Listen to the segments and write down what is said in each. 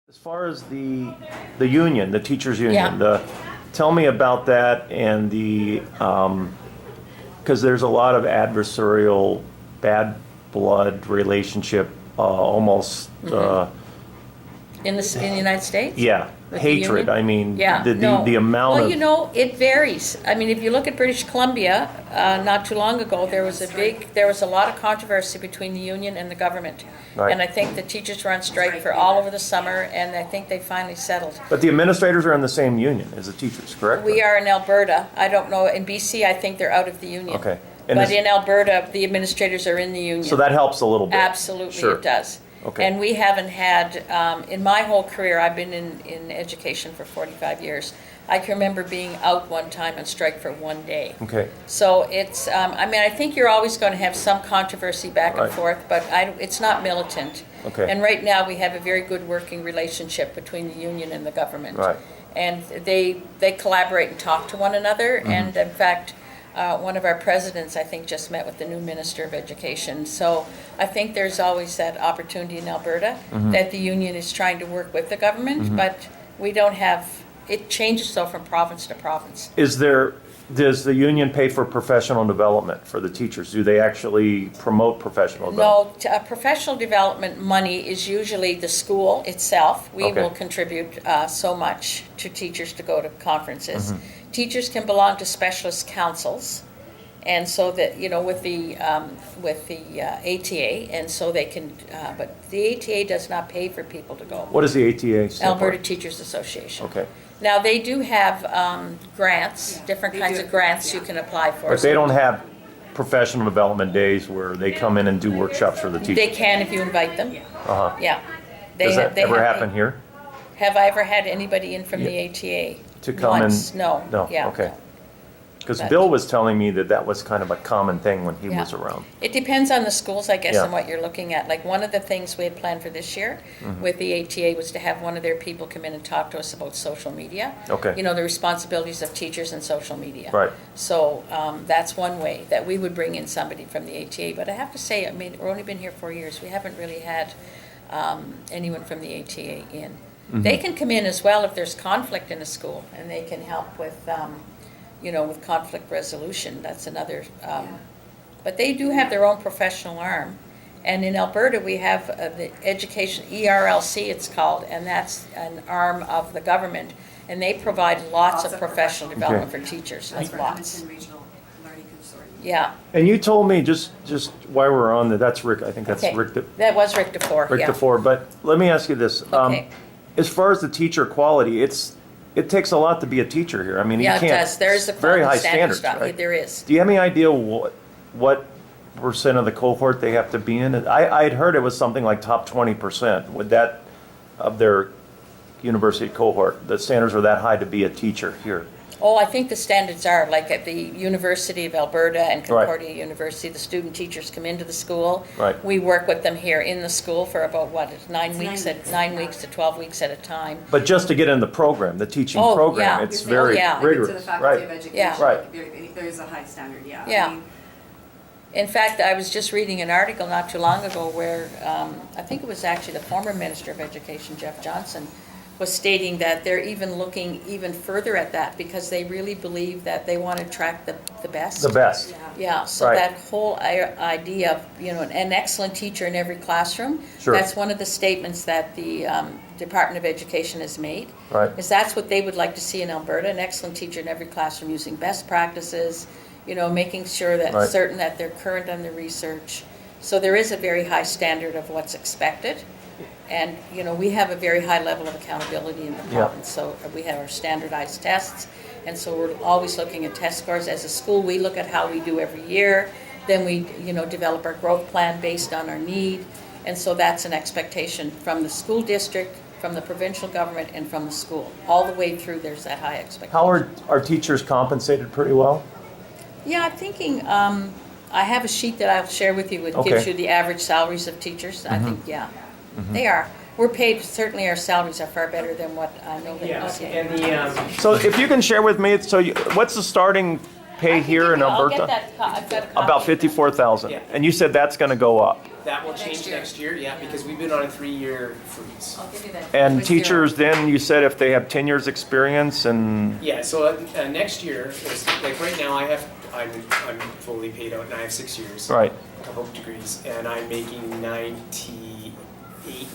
As far as the union, the teachers union, Yeah. tell me about that and because there's a lot of adversarial, bad blood relationship, almost, In the United States? yeah, With the hatred. union? I mean, Yeah, the no. amount Well, of. you know, it varies. I mean, if you look at British Columbia, not too long ago, there was a lot of controversy between the union and the government. Right. And I think the teachers were on strike for all over the summer, and I think they finally settled. But the administrators are in the same union as the teachers, correct? We are in Alberta. I don't know, in BC, I think they're out of the union. Okay. And But is- in Alberta, the administrators are in the union. So that helps a little bit. Absolutely, Sure. it does. Okay. And we haven't had, in my whole career, I've been in education for 45 years. I can remember being out one time on strike for one day. Okay. So it's, I mean, I think you're always going to have some controversy back and Right. forth, but it's not militant. Okay. And right now, we have a very good working relationship between the union and the government. Right. And they collaborate and talk to one another. Mm-hmm. And in fact, one of our presidents, I think, just met with the new Minister of Education. So I think there's always that opportunity in Alberta Mm-hmm. that the union is trying to work with the government, but we don't have, it changes though from province to province. Does the union pay for professional development for the teachers? Do they actually promote professional development? No, professional development money is usually the school itself. We Okay. will contribute so much to teachers to go to conferences. Mm-hmm. Teachers can belong to specialist councils, and so that, you know, with the ATA, and so they can, but the ATA does not pay for people to go. What does the ATA stand for? Alberta Teachers Association. Okay. Now, they do have grants, different kinds of grants you can apply for. But they don't have professional development days where they come in and do workshops for the They teachers? can if you invite them. Uh-huh. Yeah. They Does have- that they ever have- happen here? Have I ever had anybody in from the ATA? To come in? Once, no. No, Yeah, okay. no. Because But- Bill was telling me that was kind of a common thing when he Yeah. was around. It depends on the schools, I guess, Yeah. and what you're looking at. Like, one of the things we had planned for this year Mm-hmm. with the ATA was to have one of their people come in and talk to us about social media. Okay. You know, the responsibilities of teachers and social media. Right. So that's one way that we would bring in somebody from the ATA. But I have to say, I mean, we've only been here 4 years. We haven't really had anyone from the ATA in. Mm-hmm. They can come in as well if there's conflict in a school, and they can help with, you know, with conflict resolution. That's another, but they do have their own professional arm. And in Alberta, we have the education, ERLC it's called, and that's an arm of the government. And they provide lots of professional development for teachers, That's like for lots. Edmonton Regional Learning Consortium. Yeah, And you told me, just while we're on that's Rick, I think that's okay. Rick, That was Rick DeFore, Rick yeah. DeFore, but let me ask you this. Okay. As far as the teacher quality, it takes a lot to be a teacher here. I mean, you Yeah, can't. it does. There is the very high standard standards, stuff. right? There is. Do you have any idea what percent of the cohort they have to be in? I'd heard it was something like top 20%. Would that, of their university cohort, the standards are that high to be a teacher here? Oh, I think the standards are, like at the University of Alberta and Right. Concordia University, the student teachers come into the school. Right. We work with them here in the school for about, what, it's 9 It's weeks, 9 at weeks, 9 yeah. weeks to 12 weeks at a time. But just to get in the program, the teaching Oh, program, yeah. it's You're saying, very yeah. Like, to rigorous. the faculty of Right. education. Yeah. Right. There's a high standard, yeah. Yeah. I mean, In fact, I was just reading an article not too long ago where, I think it was actually the former Minister of Education, Jeff Johnson, was stating that they're even looking even further at that because they really believe that they want to attract the best. The best. yeah. Yeah, so Right. that whole idea of, you know, an excellent teacher in every classroom, Sure. that's one of the statements that the Department of Education has made. Right. Is that's what they would like to see in Alberta, an excellent teacher in every classroom using best practices, you know, making sure that, Right. certain that they're current on the research. So there is a very high standard of what's expected. And, you know, we have a very high level of accountability in the Yeah. province. So we have our standardized tests. And so we're always looking at test scores. As a school, we look at how we do every year. Then we, you know, develop our growth plan based on our need. And so that's an expectation from the school district, from the provincial government, and from the school. All the way through, there's that high expectation. How are teachers compensated pretty well? Yeah, I'm thinking, I have a sheet that I'll share with you. It Okay. gives you the average salaries of teachers. I think, yeah, they are. We're paid, certainly our salaries are far better than what I know they Yeah, are. and the, So if you can share with me, what's the starting pay here in I'll Alberta? get that, I've got a copy. About 54,000. Yeah. And you said that's going to go up. That will change next year, yeah, because we've been on a 3-year freeze. I'll give you that. And With zero. teachers, then you said if they have 10 years experience and, Yeah, so next year, like right now, I'm fully paid out and I have 6 years. right, A couple of degrees, and I'm making 98,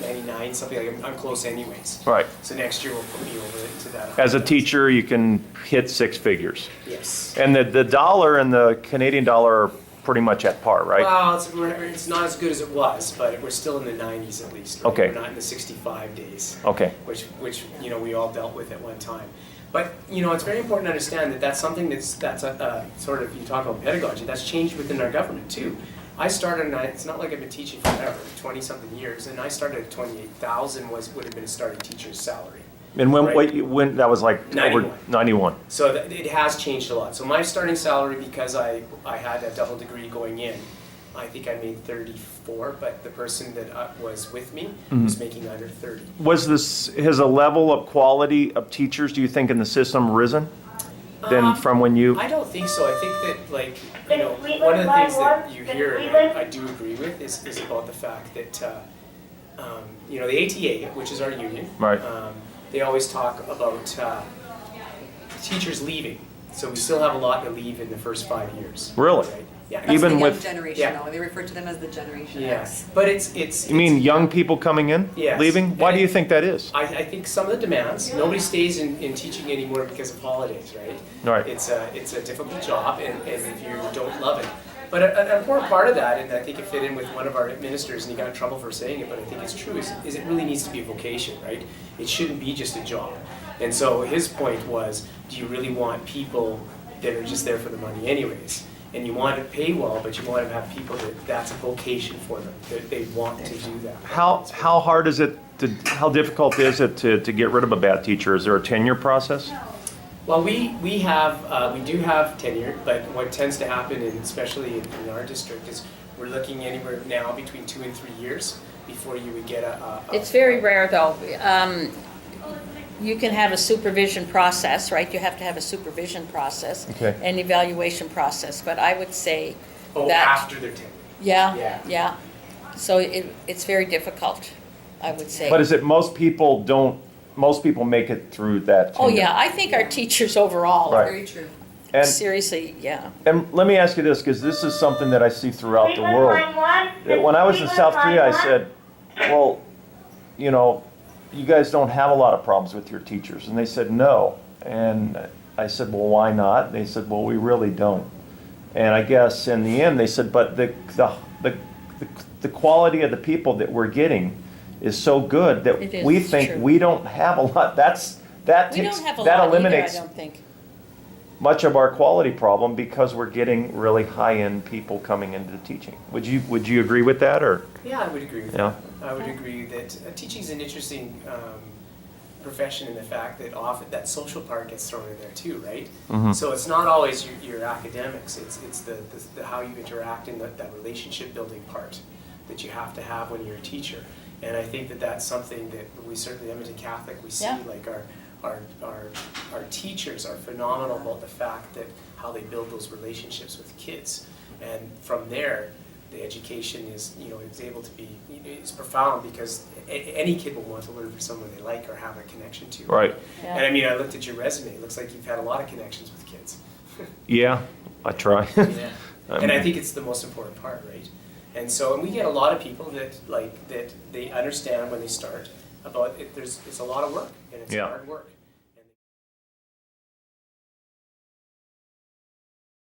99, something like I'm close anyways. right. So next year will put me over into that. As a teacher, you can hit 6 figures. Yes. And the dollar and the Canadian dollar are pretty much at par, right? Well, it's not as good as it was, but we're still in the 90s at least. Right? Okay. We're not in the 65 days. Okay, Which we all dealt with at one time. But it's very important to understand that that's something that's a sort of, you talk about pedagogy, that's changed within our government too. I started, and it's not like I've been teaching forever, 20-something years, and I started at 28,000 would have been a starting teacher's salary. and when, Right. when, that was like over 91. 91. So it has changed a lot. So my starting salary, because I had a double degree going in, I think I made 34, but the person that was with me was making under 30. Has a level of quality of teachers, do you think, in the system risen than from when you? I don't think so. I think that, like, one of the things that you hear, and I do agree with, is about the fact that, the ATA, which is our union, Right. they always talk about teachers leaving. So we still have a lot to leave in the first 5 years. Really? Right? Yeah. That's Even the young with- generation, Yeah. though. They refer to them as the Generation Yes, X. but it's. You mean young people coming in, Yes. leaving? Why do you think that is? I think some of the demands, nobody stays in teaching anymore because of holidays, right? Right. It's a difficult job, and if you don't love it. But an important part of that, and I think it fit in with one of our ministers, and he got in trouble for saying it, but I think it's true, is it really needs to be a vocation, right? It shouldn't be just a job. And so his point was, do you really want people that are just there for the money anyways? And you want to pay well, but you want to have people that's a vocation for them, that they want to do that. How hard is it, how difficult is it to get rid of a bad teacher? Is there a tenure process? Well, we do have tenure, but what tends to happen, especially in our district, is we're looking anywhere now between 2 and 3 years before you would get a It's very rare, though. You can have a supervision process, right? You have to have a supervision process. Okay. An evaluation process, but I would say oh, that. after their tenure. Yeah. Yeah. So it's very difficult, I would say. But is it most people make it through that Oh, tenure? yeah, I think our teachers overall, Right. Very true. And, seriously, yeah. and let me ask you this, because this is something that I see throughout the world. That when I was in South Korea, I said, well, you guys don't have a lot of problems with your teachers. And they said, no. And I said, well, why not? They said, well, we really don't. And I guess in the end, they said, but the quality of the people that we're getting is so good that It is, we it's think true. we don't have a lot. That We takes, don't have a that lot either, I eliminates don't think. much of our quality problem because we're getting really high-end people coming into teaching. Would you agree with that, or? Yeah, I would agree with Yeah. that. I would agree that teaching is an interesting profession in the fact that often that social part gets thrown in there too, right? Mhm. So it's not always your academics. It's the how you interact in that relationship building part that you have to have when you're a teacher. And I think that that's something that we certainly, Edmonton Catholic, we see, Yeah. like our teachers are phenomenal about the fact that how they build those relationships with kids. And from there, the education is able to be, it's profound because any kid will want to learn from someone they like or have a connection to. Right. Yeah. And I mean, I looked at your resume. It looks like you've had a lot of connections with kids. Yeah, I try. Yeah. And I think it's the most important part, right? And so, and we get a lot of people that they understand when they start about it. It's a lot of work and it's Yeah. hard work.